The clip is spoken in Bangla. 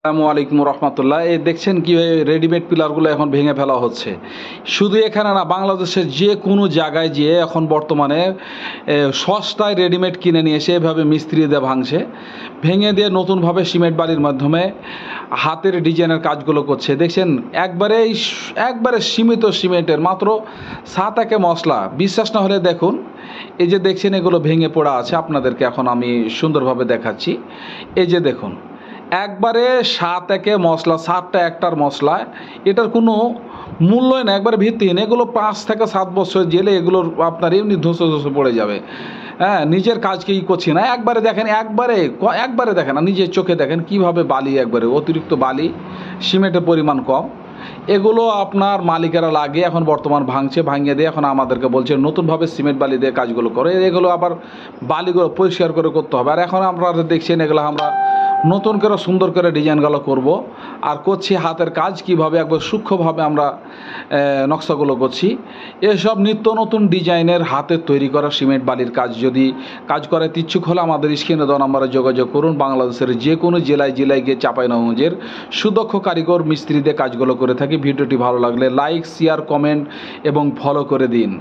আসসালামু আলাইকুম রহমতুল্লাহ। এই দেখছেন কীভাবে রেডিমেড পিলারগুলো এখন ভেঙে ফেলা হচ্ছে। শুধু এখানে না, বাংলাদেশের যে কোনো জায়গায় যেয়ে এখন বর্তমানে সস্তায় রেডিমেড কিনে নিয়ে এসে এভাবে মিস্ত্রি দিয়ে ভাঙছে, ভেঙে দিয়ে নতুনভাবে সিমেন্ট বালির মাধ্যমে হাতের ডিজাইনের কাজগুলো করছে। দেখছেন একবারে সীমিত সিমেন্টের মাত্র 7 মশলা। বিশ্বাস না হলে দেখুন, এই যে দেখছেন এগুলো ভেঙে পড়া আছে, আপনাদেরকে এখন আমি সুন্দরভাবে দেখাচ্ছি। এই যে দেখুন, একবারে 7 মশলা, 7টা একটার মশলা, এটার কোনো মূল্যই না, একবারে ভিত্তিহীন। এগুলো 5 থেকে 7 বছর জেলে এগুলোর আপনার এমনি ধসে ধসে পড়ে যাবে। হ্যাঁ, নিজের কাজকে করছি না, একবারে দেখেন, একবারে দেখেন, নিজের চোখে দেখেন কীভাবে বালি, একবারে অতিরিক্ত বালি, সিমেন্টের পরিমাণ কম। এগুলো আপনার মালিকেরা লাগে এখন বর্তমান ভাঙছে, ভাঙিয়ে দিয়ে এখন আমাদেরকে বলছে নতুনভাবে সিমেন্ট বালি দিয়ে কাজগুলো করে। এগুলো আবার বালিগুলো পরিষ্কার করে করতে হবে। আর এখন আপনারা দেখছেন এগুলো আমরা নতুন করে সুন্দর করে ডিজাইনগুলো করব, আর করছি হাতের কাজ কীভাবে একবার সূক্ষ্মভাবে আমরা নকশাগুলো করছি। এসব নিত্য নতুন ডিজাইনের হাতের তৈরি করা সিমেন্ট বালির কাজ যদি কাজ করাতে ইচ্ছুক হলে আমাদের স্ক্রিনে দেওয়া নম্বরে যোগাযোগ করুন। বাংলাদেশের যে কোনো জেলায় গিয়ে চাঁপাইনবাবগঞ্জের সুদক্ষ কারিগর মিস্ত্রিদের কাজগুলো করে থাকি। ভিডিওটি ভালো লাগলে লাইক, শেয়ার, কমেন্ট এবং ফলো করে দিন।